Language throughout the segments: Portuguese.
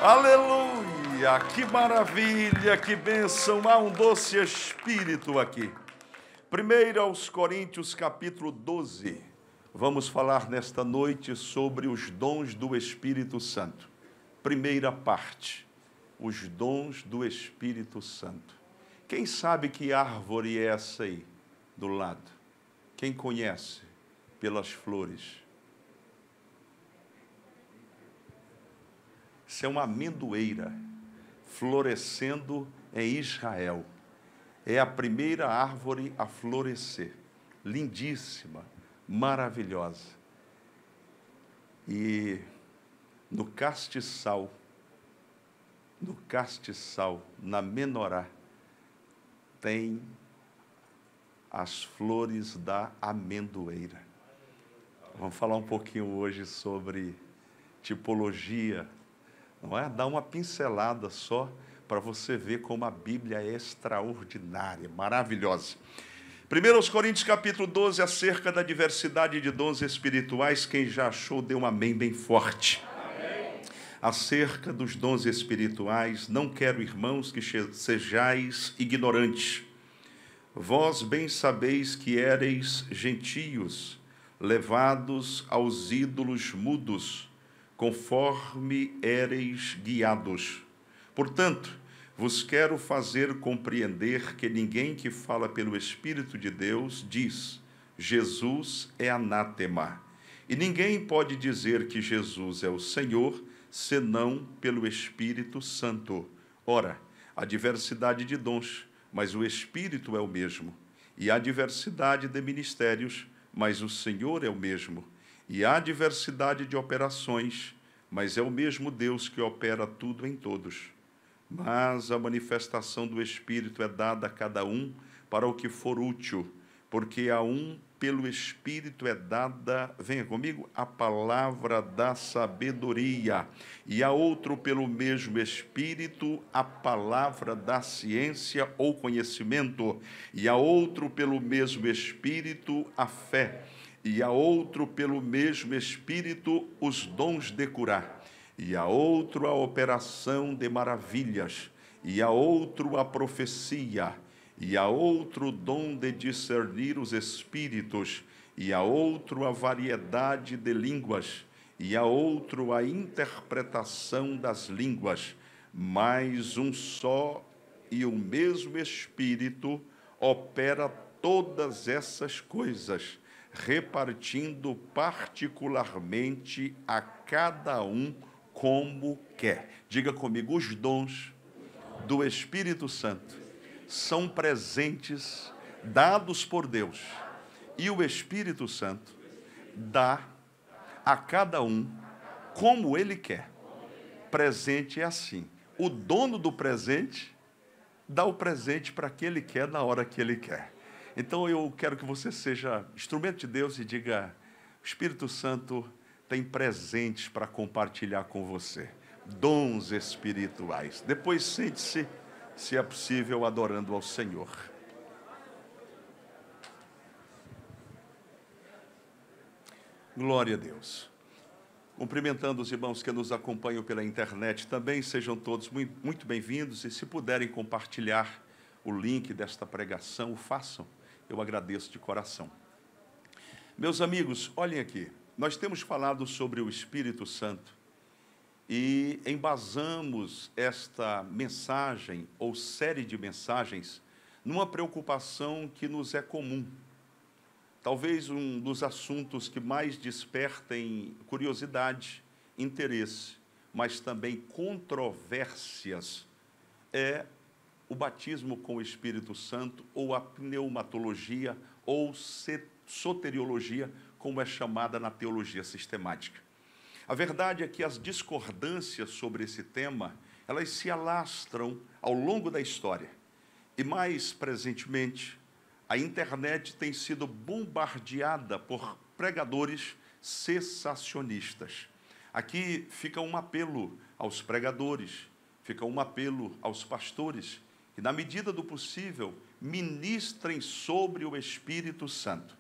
Aleluia! Que maravilha, que bênção! Há um doce espírito aqui. 1 Coríntios capítulo 12. Vamos falar nesta noite sobre os dons do Espírito Santo. Primeira parte, os dons do Espírito Santo. Quem sabe que árvore é essa aí, do lado? Quem conhece pelas flores? Isso é uma amendoeira florescendo em Israel. É a primeira árvore a florescer. Lindíssima, maravilhosa. E no castiçal, na menorá, tem as flores da amendoeira. Vamos falar um pouquinho hoje sobre tipologia, não é? Dá uma pincelada só para você ver como a Bíblia é extraordinária, maravilhosa. 1 Coríntios capítulo 12, acerca da diversidade de dons espirituais. Quem já achou, dê um amém bem forte. Amém. Acerca dos dons espirituais, não quero, irmãos, que sejais ignorantes. Vós bem sabeis que éreis gentios, levados aos ídolos mudos, conforme éreis guiados. Portanto, vos quero fazer compreender que ninguém que fala pelo Espírito de Deus diz: Jesus é anátema. E ninguém pode dizer que Jesus é o Senhor, senão pelo Espírito Santo. Ora, há diversidade de dons, mas o Espírito é o mesmo. E há diversidade de ministérios, mas o Senhor é o mesmo. E há diversidade de operações, mas é o mesmo Deus que opera tudo em todos. Mas a manifestação do Espírito é dada a cada um para o que for útil, porque a um pelo Espírito é dada, venha comigo, a palavra da sabedoria, e a outro pelo mesmo Espírito a palavra da ciência ou conhecimento, e a outro pelo mesmo Espírito a fé, e a outro pelo mesmo Espírito os dons de curar, e a outro a operação de maravilhas, e a outro a profecia, e a outro o dom de discernir os espíritos, e a outro a variedade de línguas, e a outro a interpretação das línguas, mas um só e o mesmo Espírito opera todas essas coisas, repartindo particularmente a cada um como quer. Diga comigo, os dons do Espírito Santo são presentes dados por Deus, e o Espírito Santo dá a cada um como Ele quer. Presente é assim: o dono do presente dá o presente para quem Ele quer, na hora que Ele quer. Então eu quero que você seja instrumento de Deus e diga: o Espírito Santo tem presentes para compartilhar com você, dons espirituais. Depois sente-se, se é possível, adorando ao Senhor. Glória a Deus. Cumprimentando os irmãos que nos acompanham pela internet também, sejam todos muito bem-vindos, e se puderem compartilhar o link desta pregação, o façam. Eu agradeço de coração. Meus amigos, olhem aqui, nós temos falado sobre o Espírito Santo e embasamos esta mensagem, ou série de mensagens, numa preocupação que nos é comum. Talvez um dos assuntos que mais despertem curiosidade, interesse, mas também controvérsias, é o batismo com o Espírito Santo, ou a pneumatologia, ou soteriologia, como é chamada na teologia sistemática. A verdade é que as discordâncias sobre esse tema, elas se alastram ao longo da história. E mais presentemente, a internet tem sido bombardeada por pregadores cessacionistas. Aqui fica um apelo aos pregadores, fica um apelo aos pastores, que na medida do possível ministrem sobre o Espírito Santo.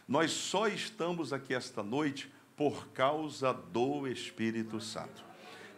Nós só estamos aqui esta noite por causa do Espírito Santo.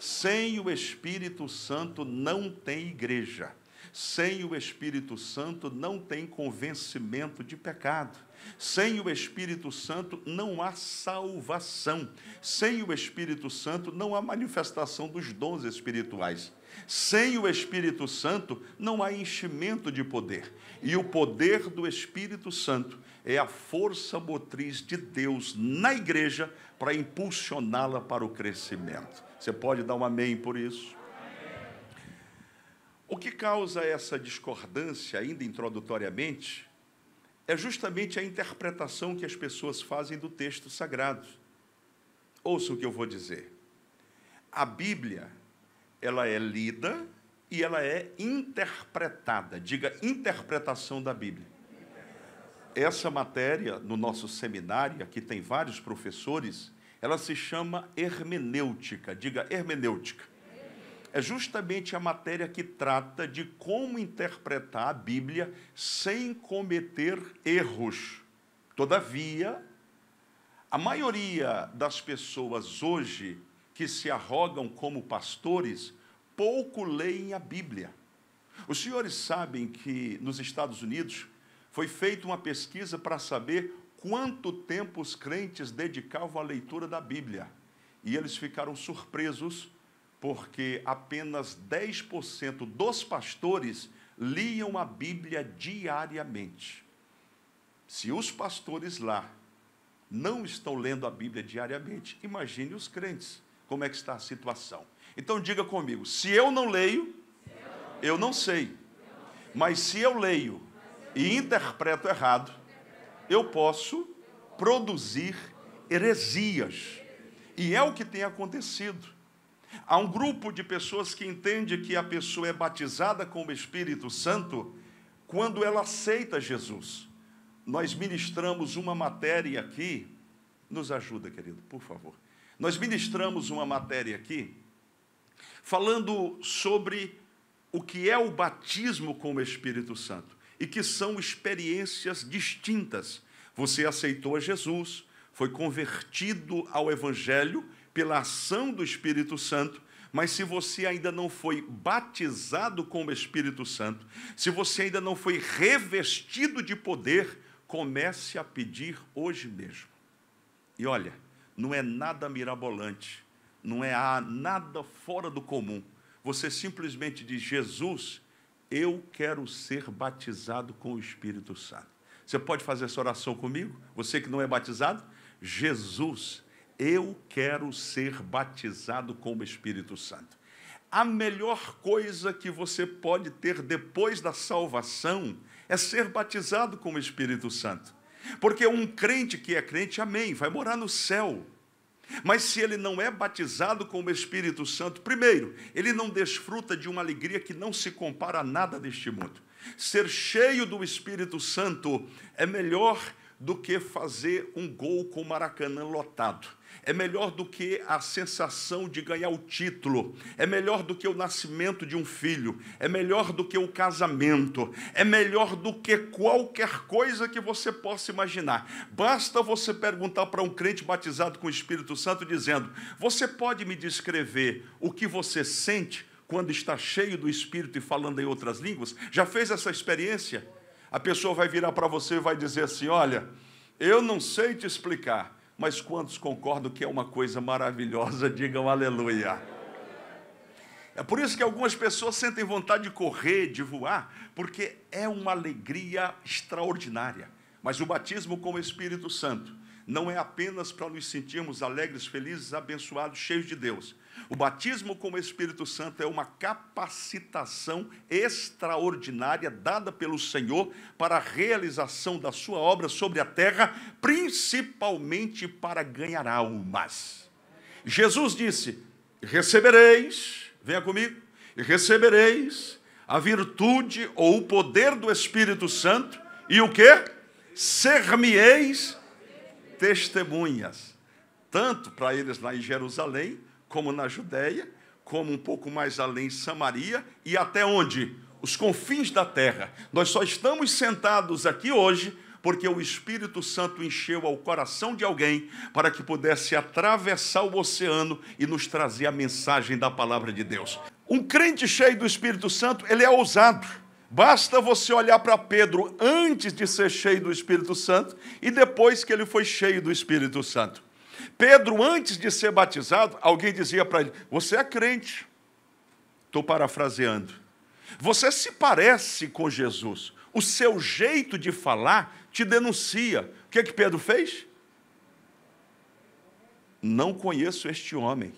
Sem o Espírito Santo não tem igreja. Sem o Espírito Santo não tem convencimento de pecado. Sem o Espírito Santo não há salvação. Sem o Espírito Santo não há manifestação dos dons espirituais. Sem o Espírito Santo não há enchimento de poder. E o poder do Espírito Santo é a força motriz de Deus na igreja para impulsioná-la para o crescimento. Você pode dar um amém por isso? O que causa essa discordância, ainda introdutoriamente, é justamente a interpretação que as pessoas fazem do texto sagrado. Ouça o que eu vou dizer. A Bíblia, ela é lida e ela é interpretada. Diga, interpretação da Bíblia. Essa matéria, no nosso seminário, aqui tem vários professores, ela se chama hermenêutica. Diga, hermenêutica. É justamente a matéria que trata de como interpretar a Bíblia sem cometer erros. Todavia, a maioria das pessoas hoje que se arrogam como pastores, pouco leem a Bíblia. Os senhores sabem que nos Estados Unidos foi feita uma pesquisa para saber quanto tempo os crentes dedicavam à leitura da Bíblia. E eles ficaram surpresos porque apenas 10% dos pastores liam a Bíblia diariamente. Se os pastores lá não estão lendo a Bíblia diariamente, imagine os crentes, como é que está a situação. Então diga comigo, se eu não leio, eu não sei. Mas se eu leio e interpreto errado, eu posso produzir heresias. E é o que tem acontecido. Há um grupo de pessoas que entende que a pessoa é batizada com o Espírito Santo quando ela aceita Jesus. Nós ministramos uma matéria aqui, nos ajuda, querido, por favor. Nós ministramos uma matéria aqui, falando sobre o que é o batismo com o Espírito Santo, e que são experiências distintas. Você aceitou a Jesus, foi convertido ao Evangelho, pela ação do Espírito Santo, mas se você ainda não foi batizado com o Espírito Santo, se você ainda não foi revestido de poder, comece a pedir hoje mesmo. E olha, não é nada mirabolante, não é nada fora do comum. Você simplesmente diz, Jesus, eu quero ser batizado com o Espírito Santo. Você pode fazer essa oração comigo? Você que não é batizado? Jesus, eu quero ser batizado com o Espírito Santo. A melhor coisa que você pode ter depois da salvação é ser batizado com o Espírito Santo. Porque um crente que é crente, amém, vai morar no céu. Mas se ele não é batizado com o Espírito Santo, primeiro, ele não desfruta de uma alegria que não se compara a nada deste mundo. Ser cheio do Espírito Santo é melhor do que fazer um gol com o Maracanã lotado. É melhor do que a sensação de ganhar o título, é melhor do que o nascimento de um filho, é melhor do que o casamento, é melhor do que qualquer coisa que você possa imaginar. Basta você perguntar para um crente batizado com o Espírito Santo, dizendo, você pode me descrever o que você sente quando está cheio do Espírito e falando em outras línguas? Já fez essa experiência? A pessoa vai virar para você e vai dizer assim, olha, eu não sei te explicar, mas quantos concordam que é uma coisa maravilhosa, digam aleluia. É por isso que algumas pessoas sentem vontade de correr, de voar, porque é uma alegria extraordinária. Mas o batismo com o Espírito Santo não é apenas para nos sentirmos alegres, felizes, abençoados, cheios de Deus. O batismo com o Espírito Santo é uma capacitação extraordinária dada pelo Senhor para a realização da sua obra sobre a terra, principalmente para ganhar almas. Jesus disse, recebereis, venha comigo, recebereis a virtude ou o poder do Espírito Santo e o quê? Ser-me-eis testemunhas, tanto para eles lá em Jerusalém, como na Judéia, como um pouco mais além em Samaria, e até onde? Os confins da terra. Nós só estamos sentados aqui hoje porque o Espírito Santo encheu ao coração de alguém para que pudesse atravessar o oceano e nos trazer a mensagem da palavra de Deus. Um crente cheio do Espírito Santo, ele é ousado. Basta você olhar para Pedro antes de ser cheio do Espírito Santo e depois que ele foi cheio do Espírito Santo. Pedro, antes de ser batizado, alguém dizia para ele: você é crente. Estou parafraseando. Você se parece com Jesus. O seu jeito de falar te denuncia. O que Pedro fez? Não conheço este homem.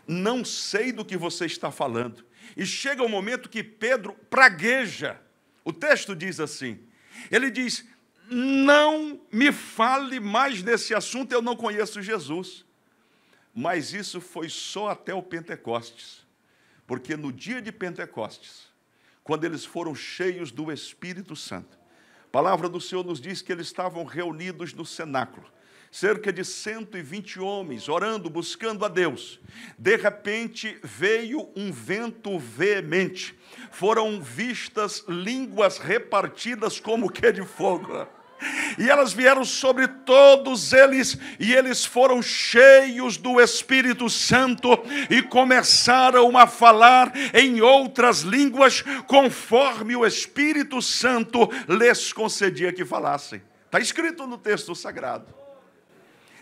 Não sei do que você está falando. E chega um momento que Pedro pragueja. O texto diz assim. Ele diz: não me fale mais desse assunto, eu não conheço Jesus. Mas isso foi só até o Pentecostes. Porque no dia de Pentecostes, quando eles foram cheios do Espírito Santo, a palavra do Senhor nos diz que eles estavam reunidos no cenáculo, cerca de 120 homens, orando, buscando a Deus. De repente, veio um vento veemente. Foram vistas línguas repartidas como que de fogo. E elas vieram sobre todos eles, e eles foram cheios do Espírito Santo, e começaram a falar em outras línguas, conforme o Espírito Santo lhes concedia que falassem. Está escrito no texto sagrado.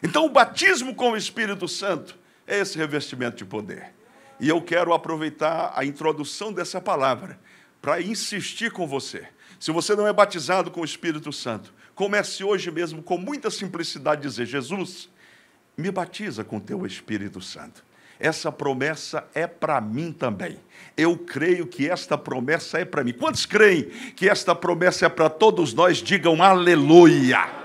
Então, o batismo com o Espírito Santo é esse revestimento de poder. E eu quero aproveitar a introdução dessa palavra para insistir com você. Se você não é batizado com o Espírito Santo, comece hoje mesmo com muita simplicidade a dizer: Jesus, me batiza com teu Espírito Santo. Essa promessa é para mim também. Eu creio que esta promessa é para mim. Quantos creem que esta promessa é para todos nós? Digam aleluia.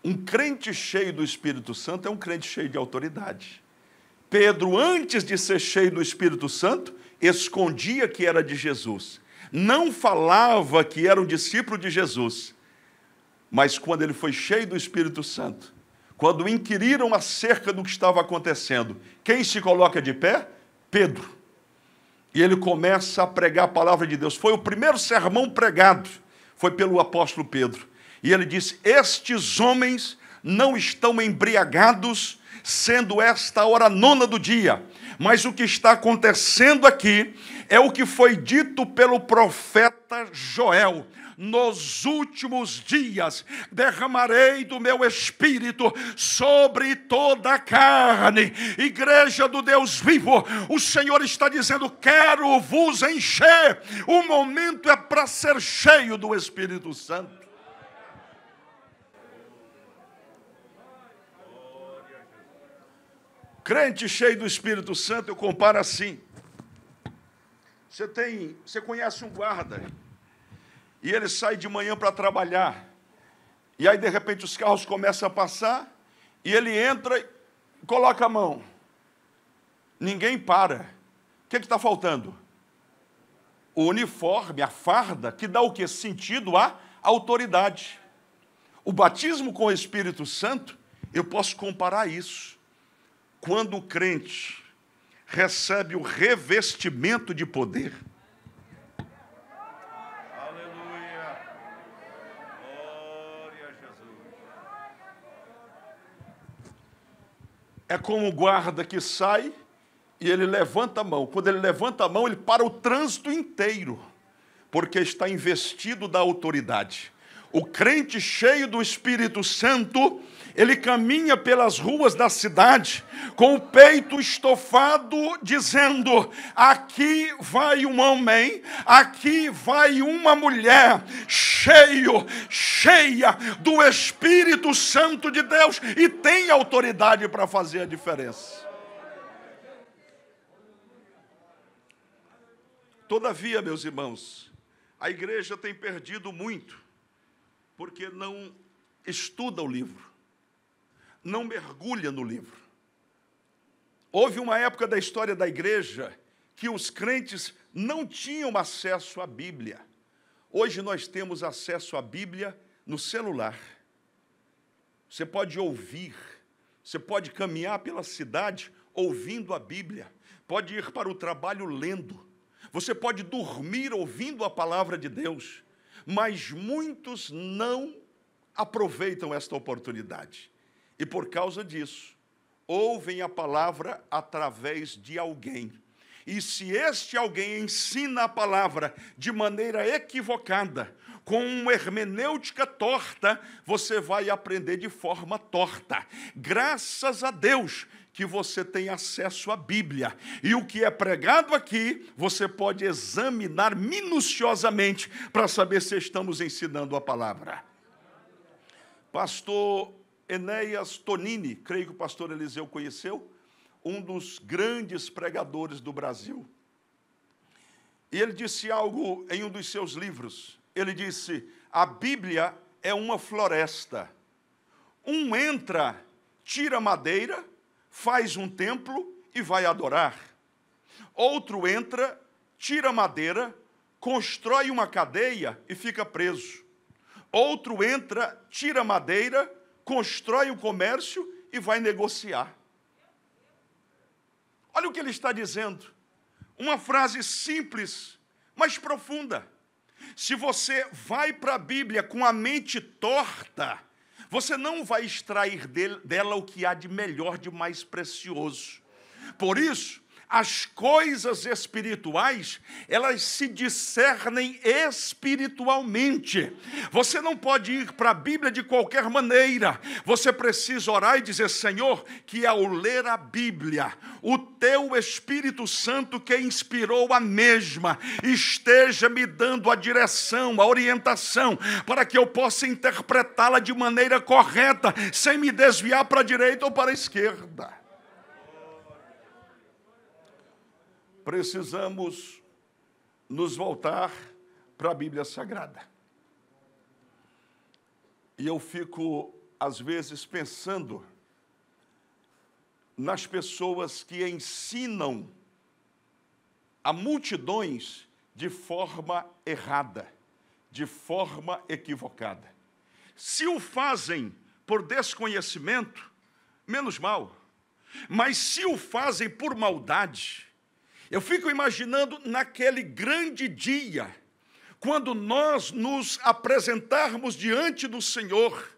Um crente cheio do Espírito Santo é um crente cheio de autoridade. Pedro, antes de ser cheio do Espírito Santo, escondia que era de Jesus. Não falava que era um discípulo de Jesus. Mas quando ele foi cheio do Espírito Santo, quando inquiriram acerca do que estava acontecendo, quem se coloca de pé? Pedro. E ele começa a pregar a palavra de Deus. Foi o primeiro sermão pregado, foi pelo apóstolo Pedro. E ele disse: estes homens não estão embriagados, sendo esta a hora nona do dia. Mas o que está acontecendo aqui é o que foi dito pelo profeta Joel: nos últimos dias derramarei do meu espírito sobre toda a carne. Igreja do Deus vivo, o Senhor está dizendo: quero vos encher. O momento é para ser cheio do Espírito Santo. Crente cheio do Espírito Santo, eu comparo assim. Você conhece um guarda, e ele sai de manhã para trabalhar, e aí de repente os carros começam a passar, e ele entra e coloca a mão. Ninguém para. O que está faltando? O uniforme, a farda, que dá o quê? Sentido à autoridade. O batismo com o Espírito Santo, eu posso comparar isso. Quando o crente recebe o revestimento de poder. Aleluia. Glória a Jesus. É como o guarda que sai e ele levanta a mão. Quando ele levanta a mão, ele para o trânsito inteiro, porque está investido da autoridade. O crente cheio do Espírito Santo, ele caminha pelas ruas da cidade com o peito estofado, dizendo: aqui vai um homem, aqui vai uma mulher, cheia do Espírito Santo de Deus, e tem autoridade para fazer a diferença. Todavia, meus irmãos, a igreja tem perdido muito, porque não estuda o livro, não mergulha no livro. Houve uma época da história da igreja que os crentes não tinham acesso à Bíblia. Hoje nós temos acesso à Bíblia no celular. Você pode ouvir, você pode caminhar pela cidade ouvindo a Bíblia, pode ir para o trabalho lendo, você pode dormir ouvindo a palavra de Deus. mas muitos não aproveitam esta oportunidade. E por causa disso, ouvem a palavra através de alguém. E se este alguém ensina a palavra de maneira equivocada, com uma hermenêutica torta, você vai aprender de forma torta. Graças a Deus que você tem acesso à Bíblia. E o que é pregado aqui, você pode examinar minuciosamente para saber se estamos ensinando a palavra. Pastor Enéas Tonini, creio que o pastor Eliseu conheceu, um dos grandes pregadores do Brasil. E ele disse algo em um dos seus livros. Ele disse: a Bíblia é uma floresta. Um entra, tira madeira, faz um templo e vai adorar. Outro entra, tira madeira, constrói uma cadeia e fica preso. Outro entra, tira madeira, constrói um comércio e vai negociar. Olha o que ele está dizendo. Uma frase simples, mas profunda. Se você vai para a Bíblia com a mente torta, você não vai extrair dela o que há de melhor, de mais precioso. Por isso, as coisas espirituais, elas se discernem espiritualmente. Você não pode ir para a Bíblia de qualquer maneira. Você precisa orar e dizer: Senhor, que ao ler a Bíblia, o teu Espírito Santo que inspirou a mesma, esteja me dando a direção, a orientação, para que eu possa interpretá-la de maneira correta, sem me desviar para a direita ou para a esquerda. Precisamos nos voltar para a Bíblia Sagrada. E eu fico, às vezes, pensando nas pessoas que ensinam a multidões de forma errada, de forma equivocada. Se o fazem por desconhecimento, menos mal. Mas se o fazem por maldade, eu fico imaginando naquele grande dia, quando nós nos apresentarmos diante do Senhor,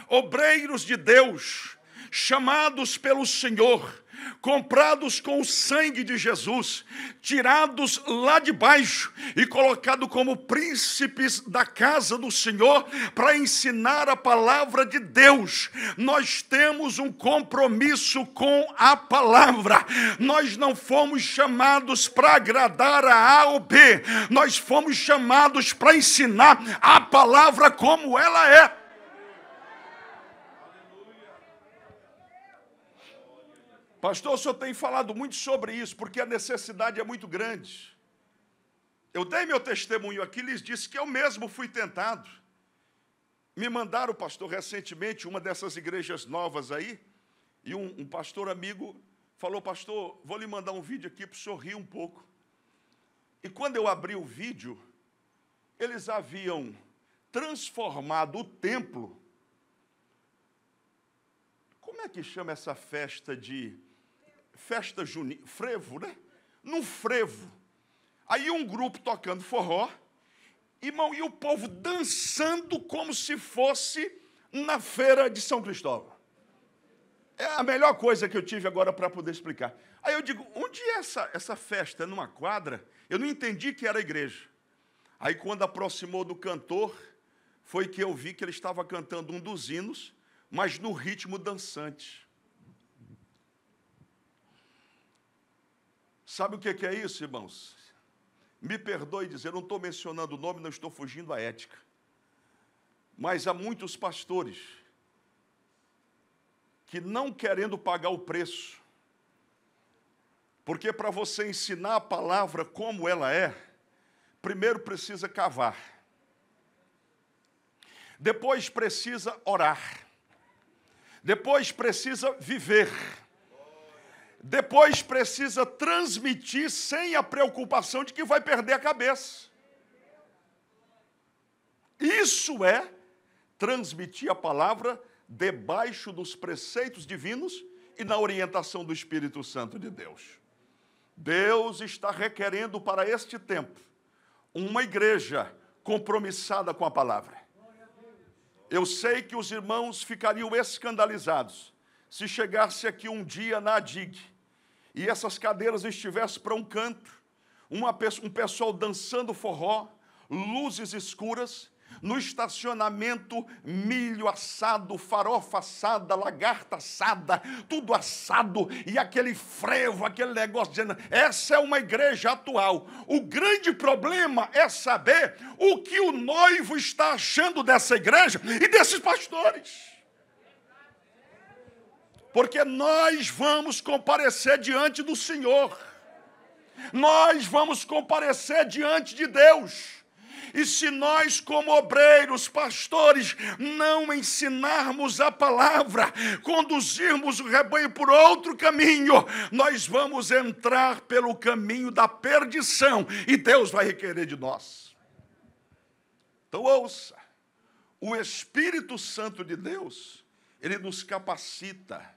obreiros de Deus, chamados pelo Senhor, comprados com o sangue de Jesus, tirados lá de baixo e colocados como príncipes da casa do Senhor para ensinar a palavra de Deus. Nós temos um compromisso com a palavra. Nós não fomos chamados para agradar a A ou B. Nós fomos chamados para ensinar a palavra como ela é. Pastor, o senhor tem falado muito sobre isso, porque a necessidade é muito grande. Eu dei meu testemunho aqui, lhes disse que eu mesmo fui tentado. Me mandaram, pastor, recentemente, uma dessas igrejas novas aí, e um pastor amigo falou: pastor, vou lhe mandar um vídeo aqui para o senhor rir um pouco. E quando eu abri o vídeo, eles haviam transformado o templo. Como é que chama essa festa festa junina, frevo, né? Num frevo. Aí um grupo tocando forró, irmão, e o povo dançando como se fosse na feira de São Cristóvão. É a melhor coisa que eu tive agora para poder explicar. Aí eu digo: onde é essa festa? Numa quadra? Eu não entendi que era a igreja. Aí quando aproximou do cantor, foi que eu vi que ele estava cantando um dos hinos, mas no ritmo dançante. Sabe o que é isso, irmãos? Me perdoe dizer, eu não estou mencionando o nome, não estou fugindo à ética. Mas há muitos pastores que, não querendo pagar o preço, porque para você ensinar a palavra como ela é, primeiro precisa cavar. Depois precisa orar. Depois precisa viver. Depois precisa transmitir sem a preocupação de que vai perder a cabeça. Isso é transmitir a palavra debaixo dos preceitos divinos e na orientação do Espírito Santo de Deus. Deus está requerendo para este tempo uma igreja compromissada com a palavra. Eu sei que os irmãos ficariam escandalizados se chegasse aqui um dia na ADIG e essas cadeiras estivessem para um canto, um pessoal dançando forró, luzes escuras, no estacionamento, milho assado, farofa assada, lagarta assada, tudo assado, e aquele frevo, aquele negócio dizendo, essa é uma igreja atual. O grande problema é saber o que o noivo está achando dessa igreja e desses pastores. Porque nós vamos comparecer diante do Senhor. Nós vamos comparecer diante de Deus. E se nós, como obreiros, pastores, não ensinarmos a palavra, conduzirmos o rebanho por outro caminho, nós vamos entrar pelo caminho da perdição e Deus vai requerer de nós. Então ouça, o Espírito Santo de Deus, ele nos capacita,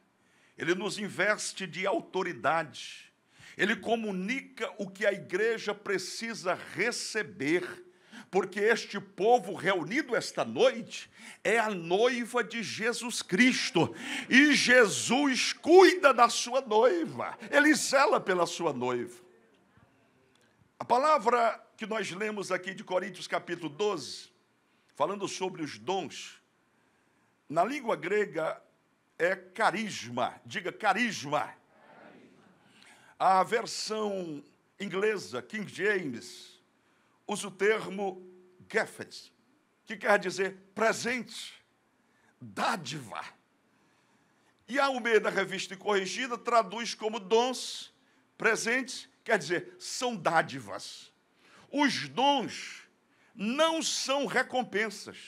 ele nos investe de autoridade, ele comunica o que a igreja precisa receber, porque este povo reunido esta noite é a noiva de Jesus Cristo. E Jesus cuida da sua noiva. Ele zela pela sua noiva. A palavra que nós lemos aqui de Coríntios capítulo 12, falando sobre os dons, na língua grega é carisma. Diga carisma. A versão inglesa, King James, usa o termo gifts, que quer dizer presente, dádiva. E a Almeida Revista e Corrigida traduz como dons, presentes, quer dizer, são dádivas. Os dons não são recompensas.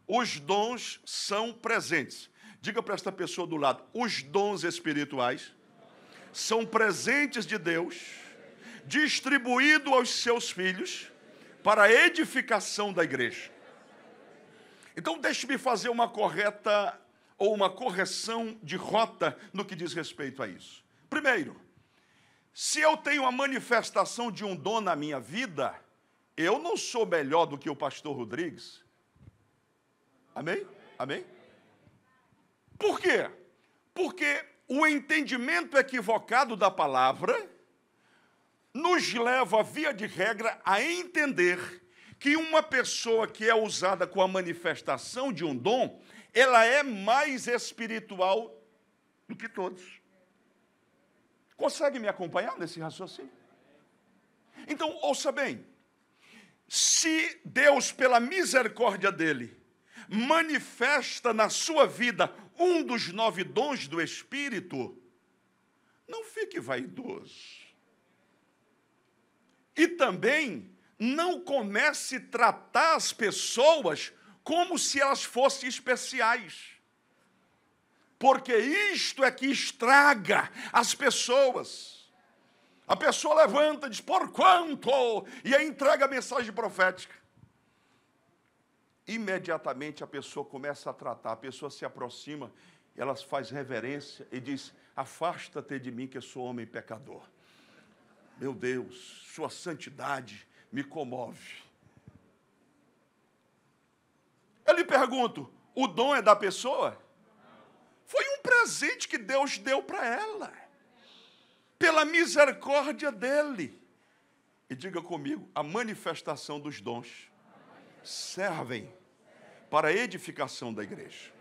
Os dons são presentes. Diga para esta pessoa do lado, os dons espirituais são presentes de Deus, distribuído aos seus filhos para a edificação da igreja. Então, deixe-me fazer uma correta ou uma correção de rota no que diz respeito a isso. Primeiro, se eu tenho a manifestação de um dom na minha vida, eu não sou melhor do que o pastor Rodrigues. Amém? Amém? Por quê? Porque o entendimento equivocado da palavra nos leva, via de regra, a entender que uma pessoa que é usada com a manifestação de um dom, ela é mais espiritual do que todos. Consegue me acompanhar nesse raciocínio? Então, ouça bem. Se Deus, pela misericórdia dele, manifesta na sua vida um dos 9 dons do Espírito, não fique vaidoso. E também não comece a tratar as pessoas como se elas fossem especiais. Porque isto é que estraga as pessoas. A pessoa levanta e diz, por quanto? E aí entrega a mensagem profética. Imediatamente a pessoa começa a tratar, a pessoa se aproxima, ela faz reverência e diz, afasta-te de mim que eu sou homem pecador. Meu Deus, sua santidade me comove. Eu lhe pergunto, o dom é da pessoa? Foi um presente que Deus deu para ela, pela misericórdia dele. E diga comigo, a manifestação dos dons servem para a edificação da igreja.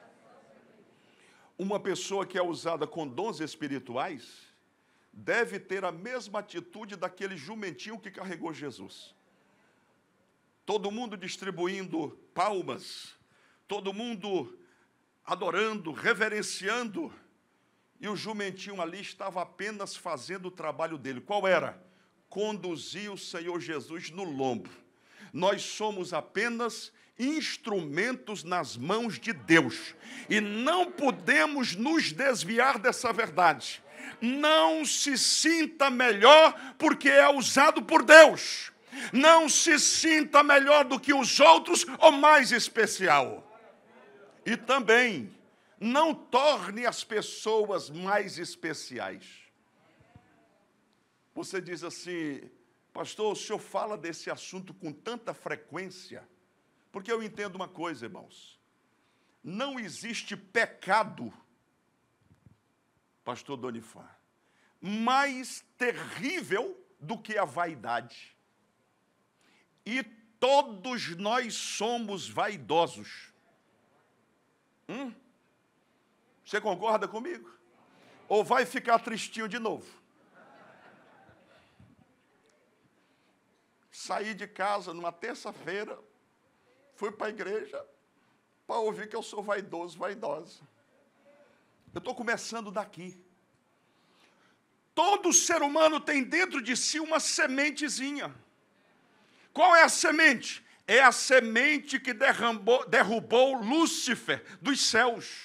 Uma pessoa que é usada com dons espirituais deve ter a mesma atitude daquele jumentinho que carregou Jesus. Todo mundo distribuindo palmas, todo mundo adorando, reverenciando, e o jumentinho ali estava apenas fazendo o trabalho dele. Qual era? Conduzir o Senhor Jesus no lombo. Nós somos apenas instrumentos nas mãos de Deus, e não podemos nos desviar dessa verdade. Não se sinta melhor porque é usado por Deus. Não se sinta melhor do que os outros ou mais especial. E também, não torne as pessoas mais especiais. Você diz assim, Pastor, o senhor fala desse assunto com tanta frequência, porque eu entendo uma coisa, irmãos. Não existe pecado, pastor Donifá, mais terrível do que a vaidade. E todos nós somos vaidosos. Você concorda comigo? Ou vai ficar tristinho de novo? Saí de casa numa terça-feira, fui para a igreja para ouvir que eu sou vaidoso, vaidosa. Eu estou começando daqui. Todo ser humano tem dentro de si uma sementezinha. Qual é a semente? É a semente que derrubou Lúcifer dos céus.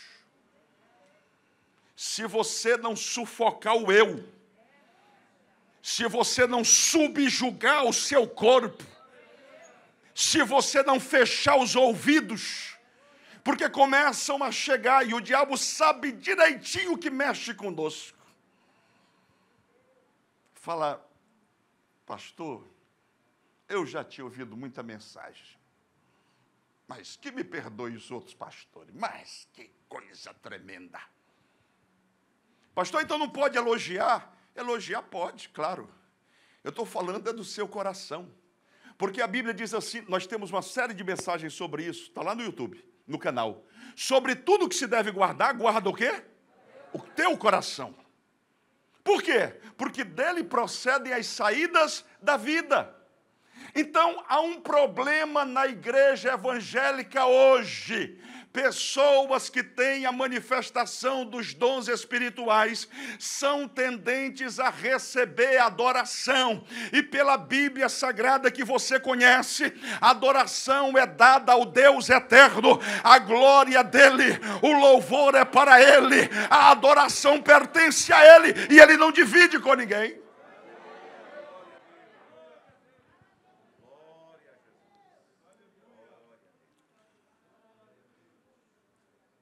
Se você não sufocar o eu, se você não subjugar o seu corpo, se você não fechar os ouvidos, porque começam a chegar e o diabo sabe direitinho o que mexe conosco. Fala, pastor, eu já tinha ouvido muita mensagem, mas que me perdoe os outros pastores, mas que coisa tremenda. Pastor, então não pode elogiar? Elogiar pode, claro. Eu estou falando é do seu coração. Porque a Bíblia diz assim, nós temos uma série de mensagens sobre isso, está lá no YouTube, no canal. Sobre tudo que se deve guardar, guarda o quê? O teu coração. Por quê? Porque dele procedem as saídas da vida. Então, há um problema na igreja evangélica hoje. Pessoas que têm a manifestação dos dons espirituais são tendentes a receber adoração. E pela Bíblia Sagrada que você conhece, a adoração é dada ao Deus eterno, a glória dele, o louvor é para ele, a adoração pertence a ele e ele não divide com ninguém.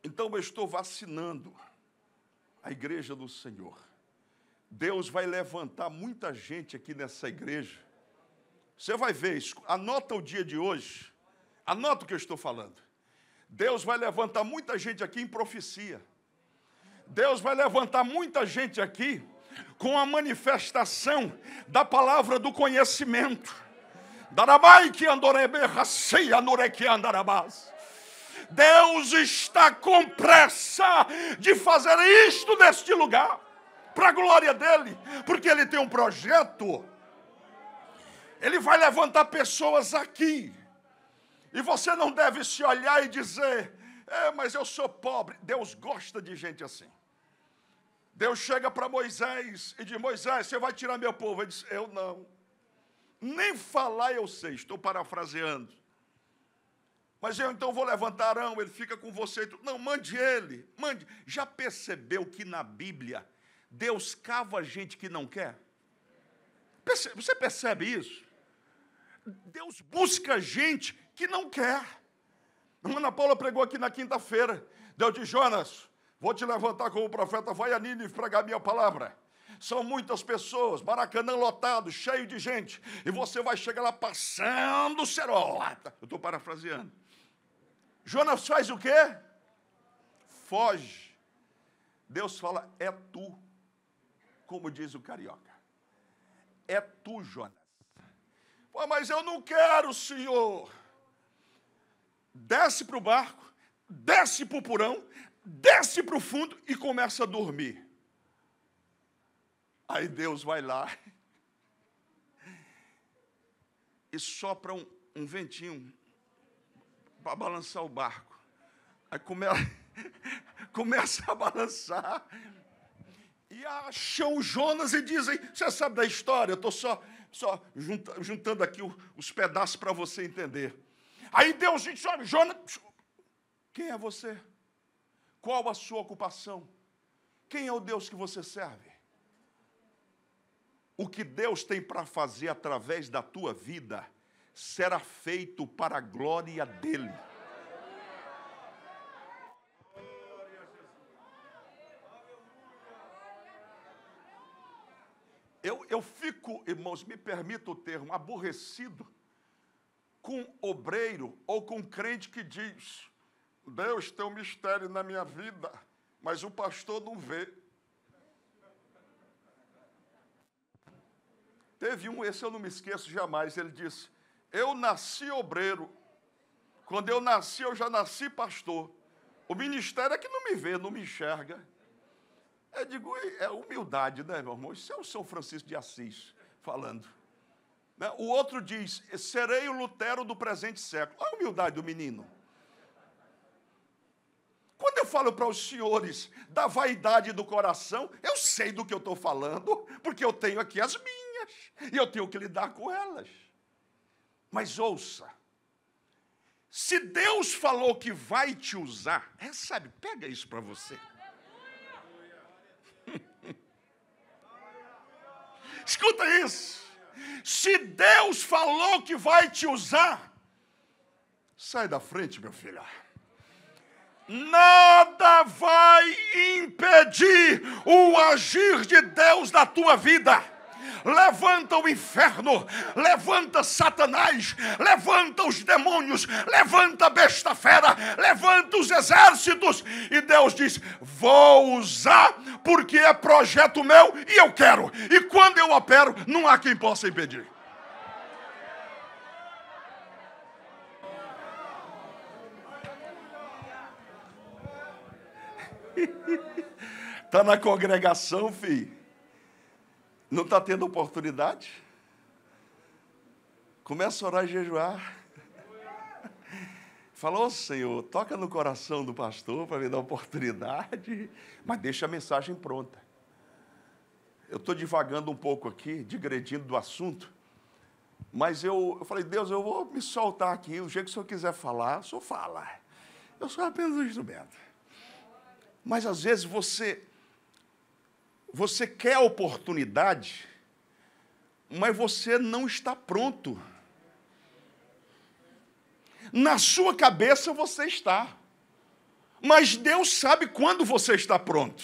Então eu estou vacinando a igreja do Senhor. Deus vai levantar muita gente aqui nessa igreja. Você vai ver, anota o dia de hoje, anota o que eu estou falando. Deus vai levantar muita gente aqui em profecia. Deus vai levantar muita gente aqui com a manifestação da palavra do conhecimento. Darabai que andorebe, racia anureki andarabás. Deus está com pressa de fazer isto neste lugar, para a glória dele, porque ele tem um projeto. Ele vai levantar pessoas aqui, e você não deve se olhar e dizer, mas eu sou pobre. Deus gosta de gente assim. Deus chega para Moisés e diz, Moisés, você vai tirar meu povo? Ele diz, eu não. Nem falar eu sei, estou parafraseando. Mas eu então vou levantar Arão, ele fica com você. Não, mande ele, mande. Já percebeu que na Bíblia, Deus cava gente que não quer? Você percebe isso? Deus busca gente que não quer. A Ana Paula pregou aqui na quinta-feira. Deus disse, Jonas, vou te levantar como profeta, vai a Nínive pregar minha palavra. São muitas pessoas, Maracanã lotado, cheio de gente. E você vai chegar lá passando cerota. Eu estou parafraseando. Jonas faz o quê? Foge. Deus fala, é tu. Como diz o carioca. É tu, Jonas. Pô, mas eu não quero, Senhor. Desce para o barco, desce para o porão, desce para o fundo e começa a dormir. Aí Deus vai lá e sopra um ventinho para balançar o barco. Aí começa a balançar. E acham Jonas e dizem, você sabe da história, eu estou só juntando aqui os pedaços para você entender. Aí Deus diz, Jonas, quem é você? Qual a sua ocupação? Quem é o Deus que você serve? O que Deus tem para fazer através da tua vida será feito para a glória dele. Eu fico irmãos, me permita o termo, aborrecido com obreiro ou com crente que diz: Deus tem um mistério na minha vida, mas o pastor não vê. Teve um, esse eu não me esqueço jamais, ele disse: eu nasci obreiro, quando eu nasci eu já nasci pastor, o ministério é que não me vê, não me enxerga. Eu digo, é humildade, né, meu irmão? Isso é o São Francisco de Assis falando. O outro diz: serei o Lutero do presente século. Olha a humildade do menino. Quando eu falo para os senhores da vaidade do coração, eu sei do que eu estou falando, porque eu tenho aqui as minhas, e eu tenho que lidar com elas. Mas ouça, se Deus falou que vai te usar, recebe, pega isso para você. Escuta isso. Se Deus falou que vai te usar, sai da frente, meu filho. Nada vai impedir o agir de Deus na tua vida. Levanta o inferno, levanta Satanás, levanta os demônios, levanta a besta fera, levanta os exércitos. E Deus diz: vou usar porque é projeto meu e eu quero. E quando eu opero, não há quem possa impedir. Está na congregação, filho. Não está tendo oportunidade? Começa a orar e jejuar. Falou, Senhor, toca no coração do pastor para me dar oportunidade, mas deixa a mensagem pronta. Eu estou divagando um pouco aqui, digredindo do assunto, mas eu falei: Deus, eu vou me soltar aqui, o jeito que o Senhor quiser falar, o Senhor fala. Eu sou apenas um instrumento. Mas às vezes você quer a oportunidade, mas você não está pronto. Na sua cabeça você está, mas Deus sabe quando você está pronto.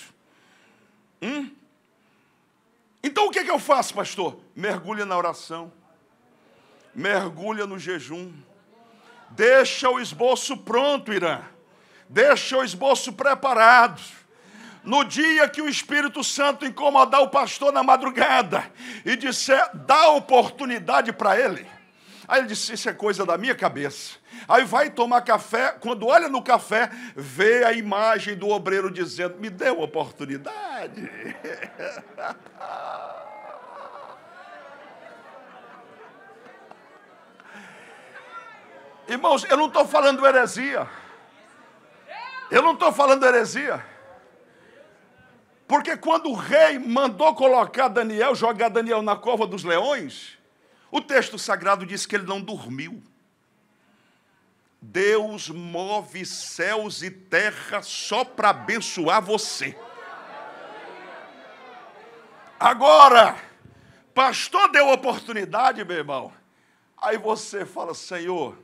Então o que eu faço, pastor? Mergulha na oração, mergulha no jejum, deixa o esboço pronto, Irã, deixa o esboço preparado. No dia que o Espírito Santo incomodar o pastor na madrugada e disser: dá oportunidade para ele. Aí ele disse: isso é coisa da minha cabeça. Aí vai tomar café, quando olha no café, vê a imagem do obreiro dizendo: me dê uma oportunidade. Irmãos, eu não estou falando heresia. Eu não estou falando heresia. Porque quando o rei mandou colocar Daniel, jogar Daniel na cova dos leões, o texto sagrado diz que ele não dormiu. Deus move céus e terra só para abençoar você. Agora, pastor deu oportunidade, meu irmão. Aí você fala: Senhor,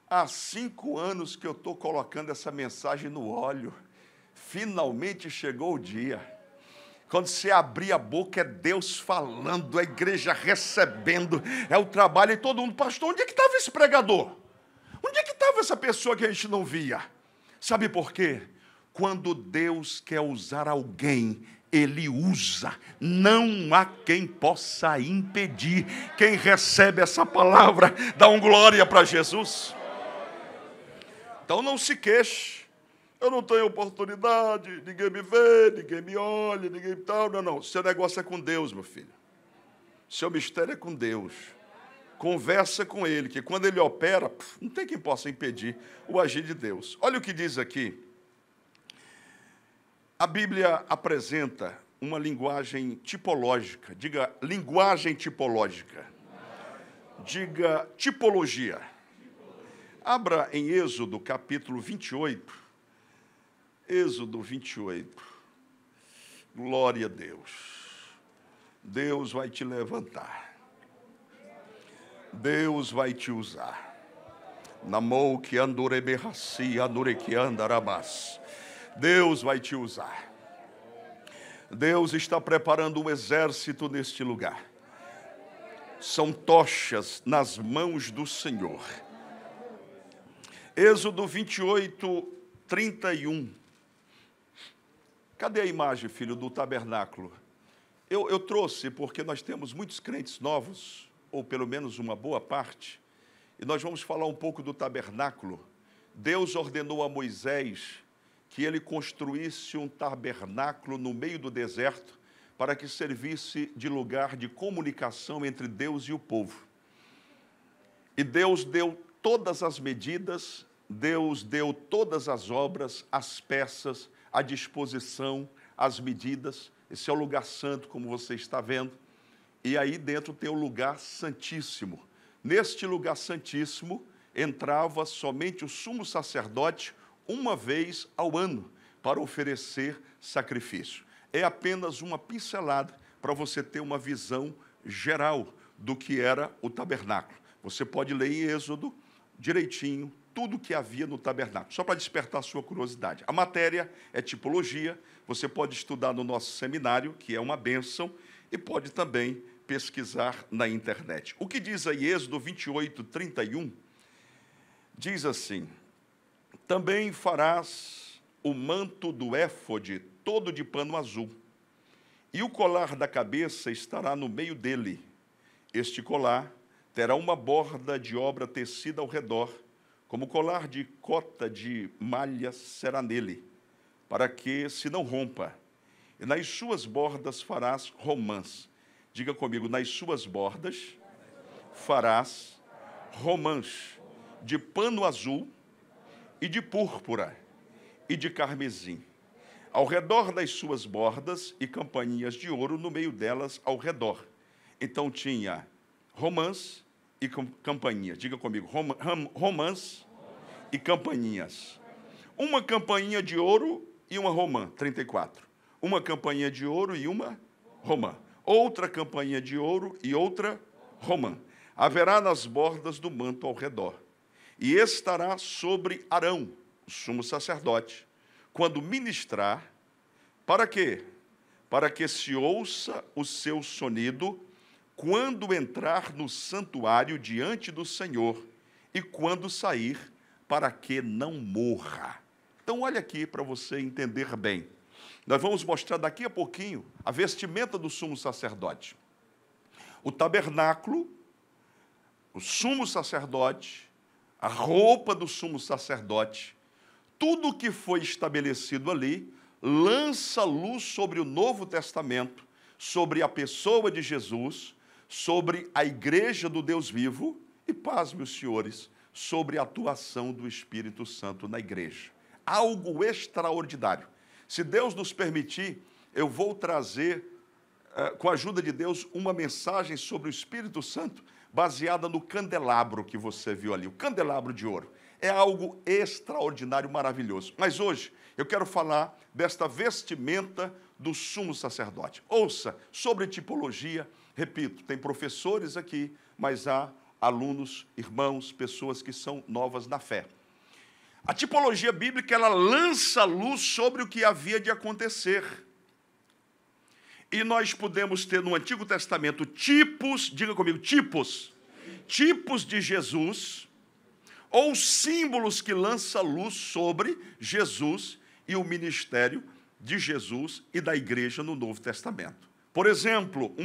há 5 anos que eu estou colocando essa mensagem no óleo. Finalmente chegou o dia. Quando você abrir a boca, é Deus falando, a igreja recebendo, é o trabalho, e todo mundo: pastor, onde é que estava esse pregador? Onde é que estava essa pessoa que a gente não via? Sabe por quê? Quando Deus quer usar alguém, Ele usa. Não há quem possa impedir. Quem recebe essa palavra, dá um glória para Jesus. Então não se queixe. Eu não tenho oportunidade, ninguém me vê, ninguém me olha, ninguém tal. Não. Seu negócio é com Deus, meu filho. Seu mistério é com Deus. Conversa com Ele, que quando Ele opera, não tem quem possa impedir o agir de Deus. Olha o que diz aqui. A Bíblia apresenta uma linguagem tipológica. Diga linguagem tipológica. Diga tipologia. Abra em Êxodo, capítulo 28. Êxodo 28. Glória a Deus. Deus vai te levantar. Deus vai te usar. Namou que andureberraci, andureki andarabás. Deus vai te usar. Deus está preparando um exército neste lugar. são tochas nas mãos do Senhor. Êxodo 28, 31. Cadê a imagem, filho, do tabernáculo? Eu trouxe porque nós temos muitos crentes novos, ou pelo menos uma boa parte, e nós vamos falar um pouco do tabernáculo. Deus ordenou a Moisés que ele construísse um tabernáculo no meio do deserto para que servisse de lugar de comunicação entre Deus e o povo. E Deus deu todas as medidas, Deus deu todas as obras, as peças, a disposição, as medidas. Esse é o lugar santo, como você está vendo. E aí dentro tem o lugar santíssimo. Neste lugar santíssimo entrava somente o sumo sacerdote uma vez ao ano para oferecer sacrifício. É apenas uma pincelada para você ter uma visão geral do que era o tabernáculo. Você pode ler em Êxodo direitinho tudo o que havia no tabernáculo, só para despertar a sua curiosidade. A matéria é tipologia, você pode estudar no nosso seminário, que é uma bênção, e pode também pesquisar na internet. O que diz aí Êxodo 28, 31? Diz assim: também farás o manto do éfode todo de pano azul, e o colar da cabeça estará no meio dele. Este colar terá uma borda de obra tecida ao redor, como colar de cota de malha será nele, para que se não rompa. E nas suas bordas farás romãs. Diga comigo, nas suas bordas farás romãs de pano azul e de púrpura e de carmesim, ao redor das suas bordas, e campainhas de ouro no meio delas ao redor. Então tinha romãs e campainhas. Diga comigo, romãs e campainhas. Uma campainha de ouro e uma romã, 34. Uma campainha de ouro e uma romã. Outra campainha de ouro e outra romã. Haverá nas bordas do manto ao redor. E estará sobre Arão, o sumo sacerdote, quando ministrar. Para quê? Para que se ouça o seu sonido quando entrar no santuário diante do Senhor e quando sair, para que não morra. Então, olha aqui para você entender bem. Nós vamos mostrar daqui a pouquinho a vestimenta do sumo sacerdote. O tabernáculo, o sumo sacerdote, a roupa do sumo sacerdote, tudo o que foi estabelecido ali, lança luz sobre o Novo Testamento, sobre a pessoa de Jesus, sobre a igreja do Deus vivo e, pasme os senhores, sobre a atuação do Espírito Santo na igreja. Algo extraordinário. Se Deus nos permitir, eu vou trazer, com a ajuda de Deus, uma mensagem sobre o Espírito Santo baseada no candelabro que você viu ali, o candelabro de ouro. É algo extraordinário, maravilhoso. Mas hoje eu quero falar desta vestimenta do sumo sacerdote. Ouça, sobre tipologia, repito, tem professores aqui, mas há alunos, irmãos, pessoas que são novas na fé. A tipologia bíblica, ela lança luz sobre o que havia de acontecer. E nós podemos ter no Antigo Testamento tipos, diga comigo, tipos de Jesus, ou símbolos que lançam luz sobre Jesus e o ministério de Jesus e da igreja no Novo Testamento. Por exemplo,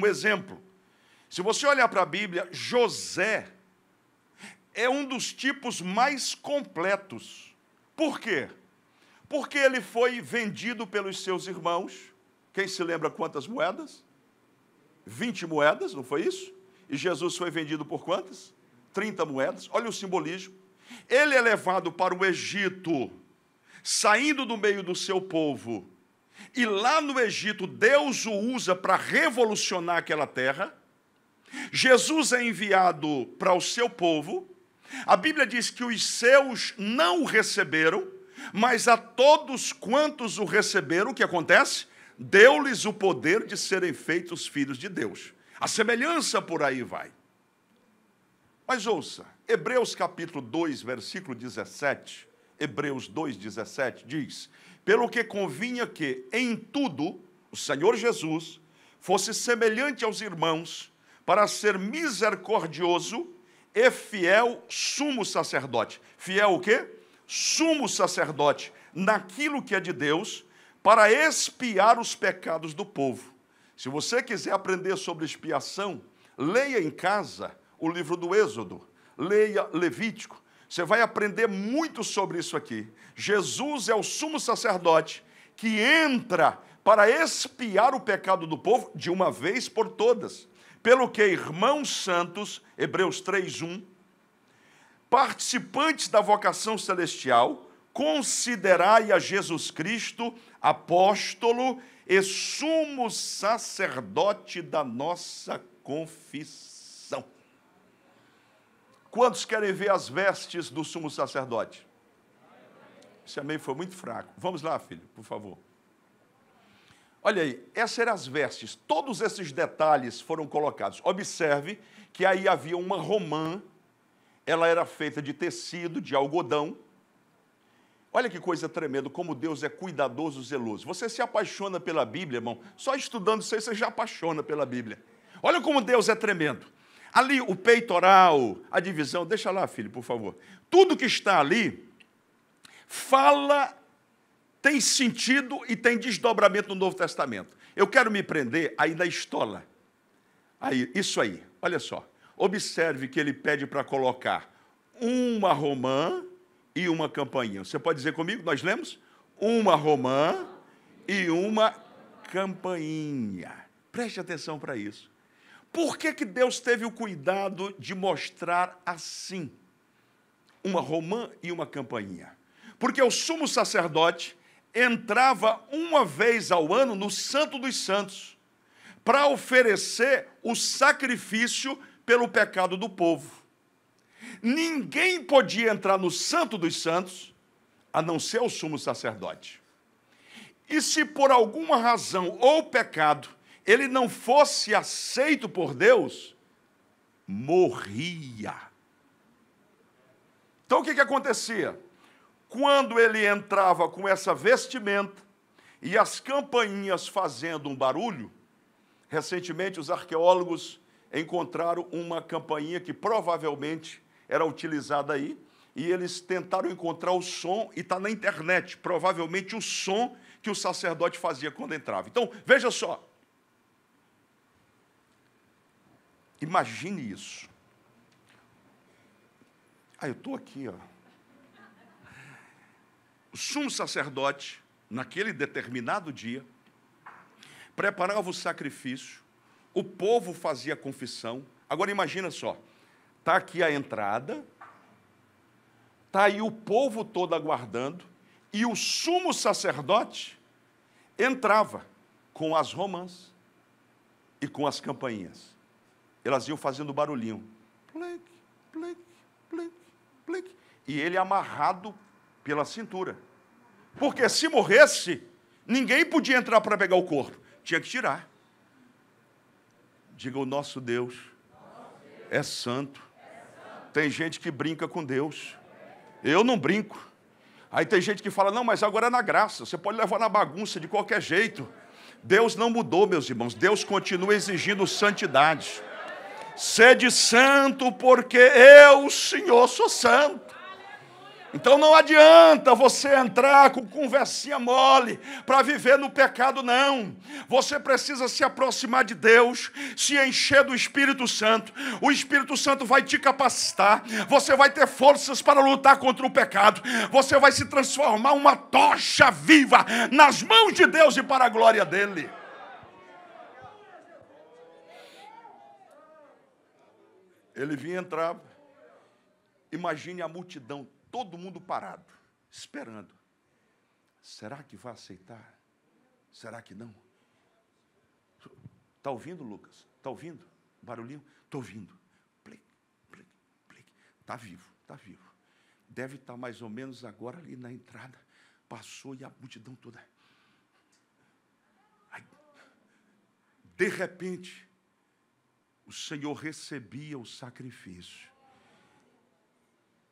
se você olhar para a Bíblia, José é um dos tipos mais completos. Por quê? Porque ele foi vendido pelos seus irmãos. Quem se lembra quantas moedas? 20 moedas, não foi isso? E Jesus foi vendido por quantas? 30 moedas. Olha o simbolismo. Ele é levado para o Egito, saindo do meio do seu povo. E lá no Egito, Deus o usa para revolucionar aquela terra. Jesus é enviado para o seu povo. A Bíblia diz que os seus não o receberam, mas a todos quantos o receberam, o que acontece? Deu-lhes o poder de serem feitos filhos de Deus. A semelhança por aí vai. Mas ouça, Hebreus capítulo 2, versículo 17, Hebreus 2, 17, diz: pelo que convinha que, em tudo, o Senhor Jesus fosse semelhante aos irmãos, para ser misericordioso e fiel sumo sacerdote. Fiel o quê? Sumo sacerdote, naquilo que é de Deus, para expiar os pecados do povo. Se você quiser aprender sobre expiação, leia em casa o livro do Êxodo, leia Levítico. Você vai aprender muito sobre isso aqui. Jesus é o sumo sacerdote que entra para expiar o pecado do povo de uma vez por todas. Pelo que, irmãos santos, Hebreus 3:1, participantes da vocação celestial, considerai a Jesus Cristo, apóstolo e sumo sacerdote da nossa confissão. Quantos querem ver as vestes do sumo sacerdote? Esse amém foi muito fraco. Vamos lá, filho, por favor. Olha aí, essas eram as vestes. Todos esses detalhes foram colocados. Observe que aí havia uma romã. Ela era feita de tecido, de algodão. Olha que coisa tremenda, como Deus é cuidadoso, zeloso. Você se apaixona pela Bíblia, irmão. Só estudando isso aí, você já apaixona pela Bíblia. Olha como Deus é tremendo. Ali, o peitoral, a divisão. Deixa lá, filho, por favor. Tudo que está ali fala, tem sentido e tem desdobramento no Novo Testamento. Eu quero me prender aí na estola. Aí, isso aí, olha só. Observe que ele pede para colocar uma romã e uma campainha. Você pode dizer comigo? Nós lemos? Uma romã e uma campainha. Preste atenção para isso. Por que Deus teve o cuidado de mostrar assim? Uma romã e uma campainha. Porque o sumo sacerdote entrava uma vez ao ano no Santo dos Santos para oferecer o sacrifício pelo pecado do povo. Ninguém podia entrar no Santo dos Santos a não ser o sumo sacerdote. E se por alguma razão ou pecado ele não fosse aceito por Deus, morria. Então o que acontecia? Quando ele entrava com essa vestimenta e as campainhas fazendo um barulho, recentemente os arqueólogos encontraram uma campainha que provavelmente era utilizada aí, e eles tentaram encontrar o som, e está na internet, provavelmente o som que o sacerdote fazia quando entrava. Então, veja só. Imagine isso. Eu estou aqui, ó. O sumo sacerdote, naquele determinado dia, preparava o sacrifício, o povo fazia a confissão. Agora imagina só, está aqui a entrada, está aí o povo todo aguardando, e o sumo sacerdote entrava com as romãs e com as campainhas. Elas iam fazendo barulhinho. Plic, plic, plic, plic. E ele amarrado pela cintura. Porque se morresse, ninguém podia entrar para pegar o corpo. Tinha que tirar. Diga, o nosso Deus é santo. Tem gente que brinca com Deus. Eu não brinco. Aí tem gente que fala, não, mas agora é na graça. Você pode levar na bagunça de qualquer jeito. Deus não mudou, meus irmãos. Deus continua exigindo santidade. Sede santo, porque eu, Senhor, sou santo. Então não adianta você entrar com conversinha mole para viver no pecado, não. Você precisa se aproximar de Deus, se encher do Espírito Santo. O Espírito Santo vai te capacitar. Você vai ter forças para lutar contra o pecado. Você vai se transformar uma tocha viva nas mãos de Deus e para a glória dele. Ele vinha e entrava. Imagine a multidão. Todo mundo parado, esperando. Será que vai aceitar? Será que não? Está ouvindo, Lucas? Está ouvindo? Barulhinho? Estou ouvindo. Plic, plic, plic. Está vivo, está vivo. Deve estar mais ou menos agora ali na entrada. Passou e a multidão toda. Aí, de repente, o Senhor recebia o sacrifício.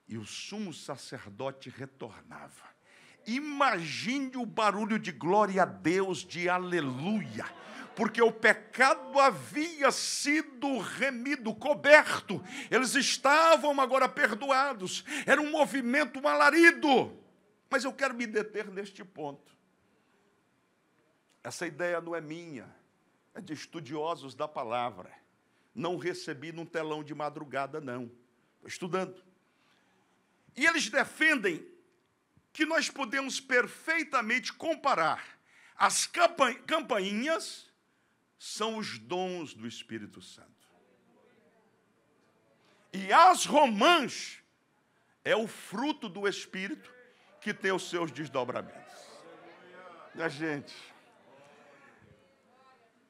E o sumo sacerdote retornava. Imagine o barulho de glória a Deus, de aleluia, porque o pecado havia sido remido, coberto, eles estavam agora perdoados, era um movimento, um alarido. Mas eu quero me deter neste ponto. Essa ideia não é minha, é de estudiosos da palavra. Não recebi num telão de madrugada, não. Estou estudando. E eles defendem que nós podemos perfeitamente comparar as campainhas, são os dons do Espírito Santo. E as romãs é o fruto do Espírito que tem os seus desdobramentos. Minha gente,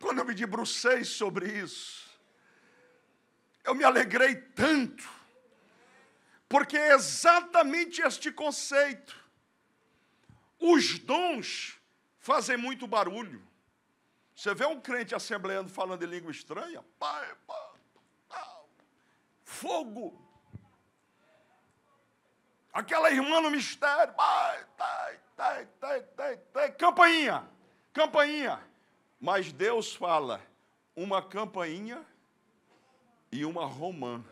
quando eu me debrucei sobre isso, eu me alegrei tanto, porque é exatamente este conceito. Os dons fazem muito barulho. Você vê um crente assembleando falando em língua estranha, fogo. Aquela irmã no mistério, campainha, campainha. Mas Deus fala, uma campainha e uma romã.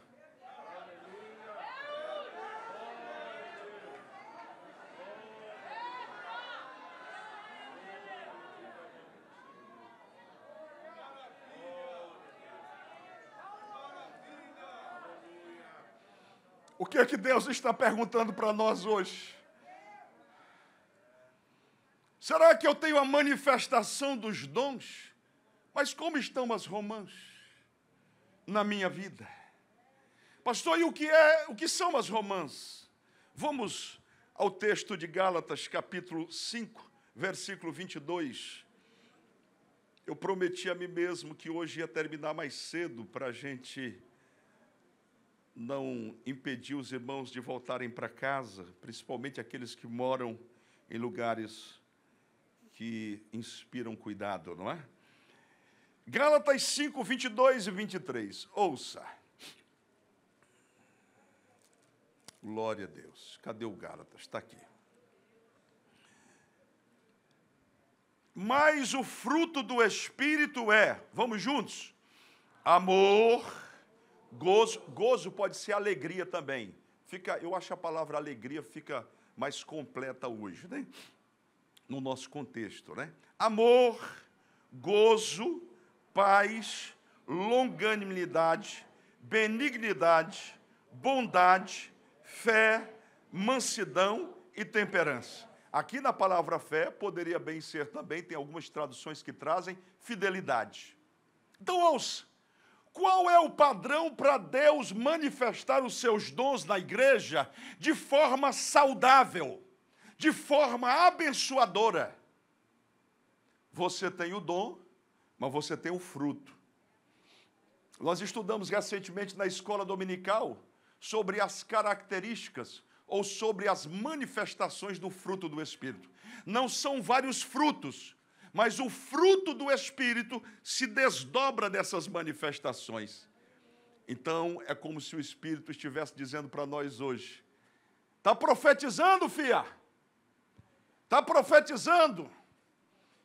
O que é que Deus está perguntando para nós hoje? Será que eu tenho a manifestação dos dons? Mas como estão as romãs na minha vida? Pastor, e o que são as romãs? Vamos ao texto de Gálatas, capítulo 5, versículo 22. Eu prometi a mim mesmo que hoje ia terminar mais cedo para a gente não impedir os irmãos de voltarem para casa, principalmente aqueles que moram em lugares que inspiram cuidado, não é? Gálatas 5, 22 e 23. Ouça. Glória a Deus. Cadê o Gálatas? Está aqui. Mas o fruto do Espírito é, vamos juntos? Amor, gozo. Gozo pode ser alegria também. Eu acho a palavra alegria fica mais completa hoje, né? No nosso contexto, né? Amor, gozo, paz, longanimidade, benignidade, bondade, fé, mansidão e temperança. Aqui na palavra fé, poderia bem ser também, tem algumas traduções que trazem, fidelidade. Então, ouça, qual é o padrão para Deus manifestar os seus dons na igreja de forma saudável, de forma abençoadora? Você tem o dom, mas você tem o fruto. Nós estudamos recentemente na escola dominical sobre as características ou sobre as manifestações do fruto do Espírito. Não são vários frutos, mas o fruto do Espírito se desdobra dessas manifestações. Então, é como se o Espírito estivesse dizendo para nós hoje, está profetizando, filha? Está profetizando?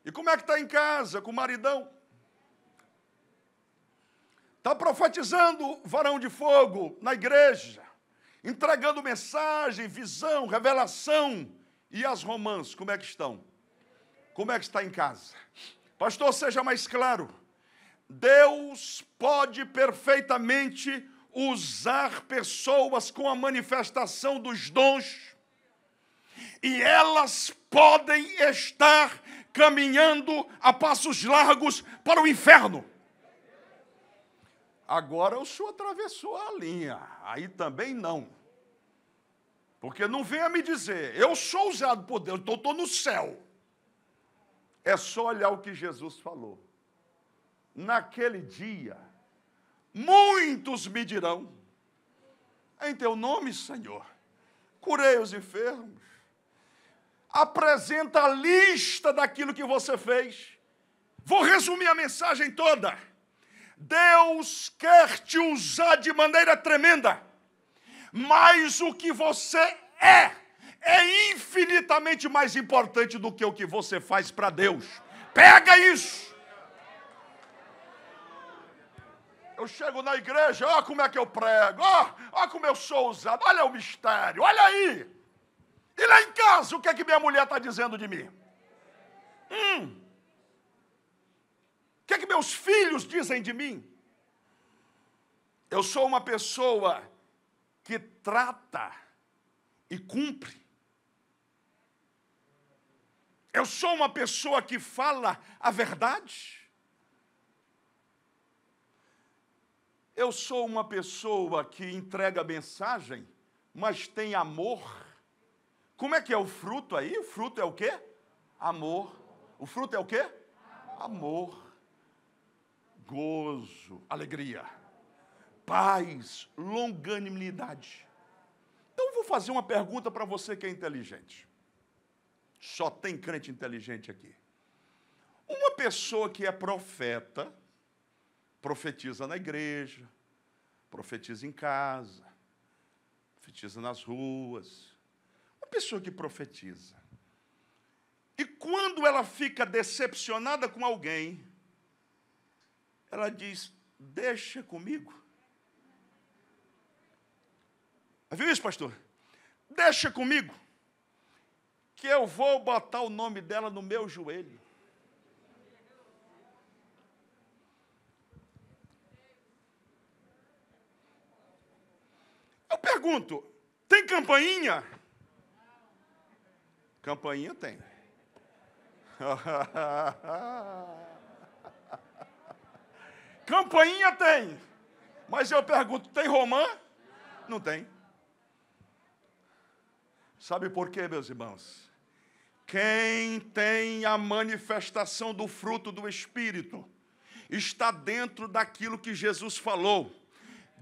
E como é que está em casa, com o maridão? Está profetizando, varão de fogo, na igreja, entregando mensagem, visão, revelação. E as romãs, como é que estão? Como é que está em casa? Pastor, seja mais claro. Deus pode perfeitamente usar pessoas com a manifestação dos dons e elas podem estar caminhando a passos largos para o inferno. Agora o senhor atravessou a linha, aí também não. Porque não venha me dizer, eu sou usado por Deus, então estou no céu. É só olhar o que Jesus falou. Naquele dia, muitos me dirão, em teu nome, Senhor, curei os enfermos. Apresenta a lista daquilo que você fez. Vou resumir a mensagem toda. Deus quer te usar de maneira tremenda, mas o que você é é infinitamente mais importante do que o que você faz para Deus. Pega isso! Eu chego na igreja, olha como é que eu prego, olha como eu sou usado, olha o mistério, olha aí. E lá em casa, o que é que minha mulher está dizendo de mim? O que é que meus filhos dizem de mim? Eu sou uma pessoa que trata e cumpre. Eu sou uma pessoa que fala a verdade. Eu sou uma pessoa que entrega mensagem, mas tem amor. Como é que é o fruto aí? O fruto é o quê? Amor. O fruto é o quê? Amor. Gozo, alegria, paz, longanimidade. Então eu vou fazer uma pergunta para você que é inteligente. Só tem crente inteligente aqui. Uma pessoa que é profeta, profetiza na igreja, profetiza em casa, profetiza nas ruas. Uma pessoa que profetiza. E quando ela fica decepcionada com alguém, ela diz, deixa comigo. Viu isso, pastor? Deixa comigo, que eu vou botar o nome dela no meu joelho. Eu pergunto, tem campainha? Campainha tem. Campainha tem. Mas eu pergunto, tem romã? Não tem. Sabe por quê, meus irmãos? Quem tem a manifestação do fruto do Espírito está dentro daquilo que Jesus falou.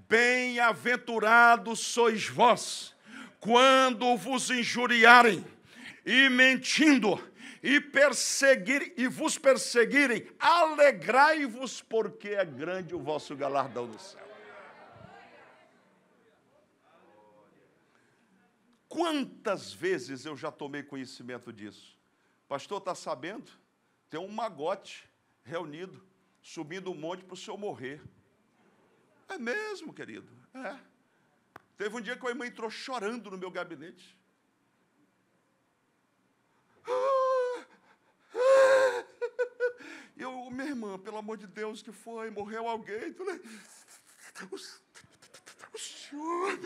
Bem-aventurados sois vós, quando vos injuriarem e mentindo e vos perseguirem, alegrai-vos, porque é grande o vosso galardão no céu. Quantas vezes eu já tomei conhecimento disso? Pastor, está sabendo? Tem um magote reunido, subindo um monte para o senhor morrer. É mesmo, querido? É. Teve um dia que a irmã entrou chorando no meu gabinete. Eu, minha irmã, pelo amor de Deus, que foi? Morreu alguém? O senhor...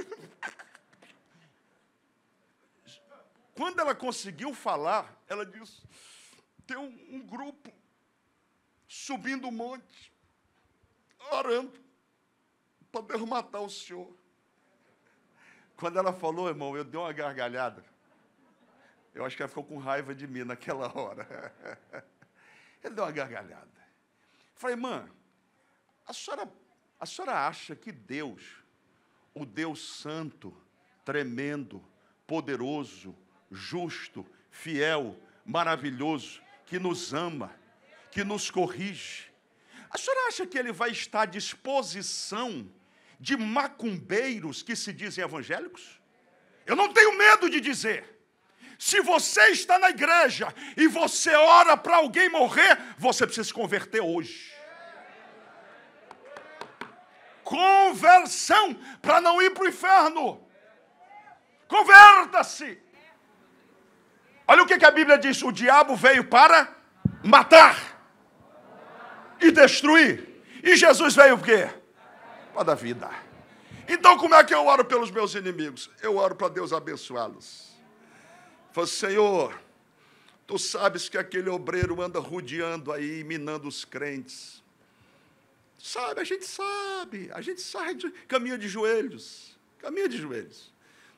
Quando ela conseguiu falar, ela disse, tem um grupo subindo um monte, orando, para Deus matar o senhor. Quando ela falou, irmão, eu dei uma gargalhada. Eu acho que ela ficou com raiva de mim naquela hora. Ele deu uma gargalhada. Falei, irmã, a senhora acha que Deus, o Deus santo, tremendo, poderoso, justo, fiel, maravilhoso, que nos ama, que nos corrige, a senhora acha que Ele vai estar à disposição de macumbeiros que se dizem evangélicos? Eu não tenho medo de dizer. Se você está na igreja e você ora para alguém morrer, você precisa se converter hoje. Conversão, para não ir para o inferno. Converta-se. Olha o que a Bíblia diz. O diabo veio para matar e destruir. E Jesus veio o quê? Para dar vida. Então como é que eu oro pelos meus inimigos? Eu oro para Deus abençoá-los. Falo, Senhor, Tu sabes que aquele obreiro anda rodeando aí, minando os crentes. Sabe, a gente sabe, caminha de joelhos,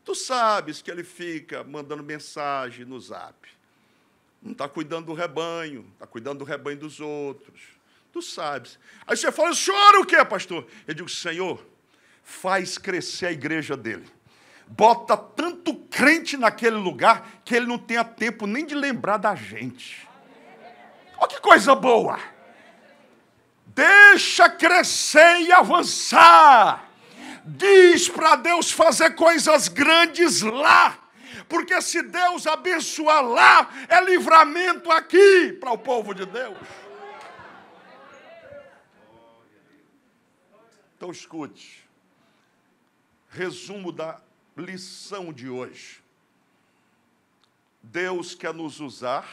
Tu sabes que ele fica mandando mensagem no zap. Não está cuidando do rebanho, está cuidando do rebanho dos outros. Tu sabes. Aí você fala, chora o quê, pastor? Eu digo, Senhor, faz crescer a igreja dele. Bota tanto crente naquele lugar que ele não tenha tempo nem de lembrar da gente. Olha que coisa boa. Deixa crescer e avançar. Diz para Deus fazer coisas grandes lá, porque se Deus abençoar lá, é livramento aqui para o povo de Deus. Então escute, resumo da lição de hoje. Deus quer nos usar,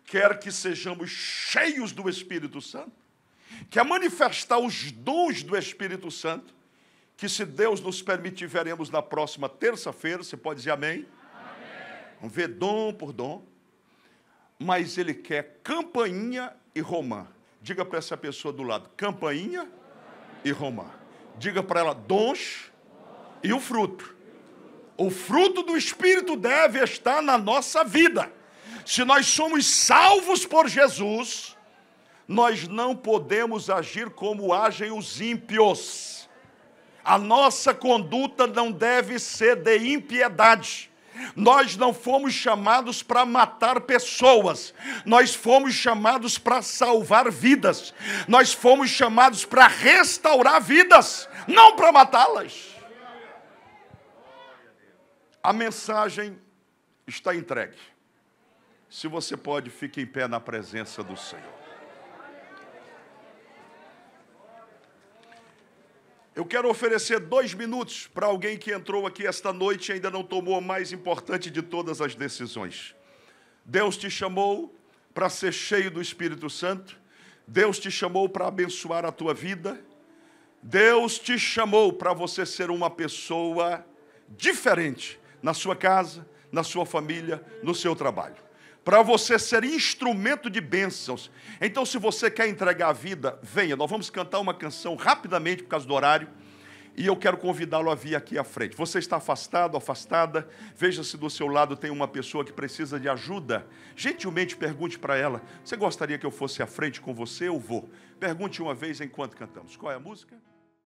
quer que sejamos cheios do Espírito Santo, quer manifestar os dons do Espírito Santo, que se Deus nos permitir, veremos na próxima terça-feira. Você pode dizer amém? Amém. Vamos ver dom por dom. Mas Ele quer campainha e romã. Diga para essa pessoa do lado, campainha e romã. Diga para ela, dons e o fruto. O fruto do Espírito deve estar na nossa vida. Se nós somos salvos por Jesus, nós não podemos agir como agem os ímpios. A nossa conduta não deve ser de impiedade. Nós não fomos chamados para matar pessoas. Nós fomos chamados para salvar vidas. Nós fomos chamados para restaurar vidas, não para matá-las. A mensagem está entregue. Se você pode, fique em pé na presença do Senhor. Eu quero oferecer 2 minutos para alguém que entrou aqui esta noite e ainda não tomou a mais importante de todas as decisões. Deus te chamou para ser cheio do Espírito Santo. Deus te chamou para abençoar a tua vida. Deus te chamou para você ser uma pessoa diferente na sua casa, na sua família, no seu trabalho. Para você ser instrumento de bênçãos. Então, se você quer entregar a vida, venha. Nós vamos cantar uma canção rapidamente por causa do horário. E eu quero convidá-lo a vir aqui à frente. Você está afastado, afastada. Veja se do seu lado tem uma pessoa que precisa de ajuda. Gentilmente pergunte para ela, você gostaria que eu fosse à frente com você? Eu vou. Pergunte uma vez enquanto cantamos. Qual é a música?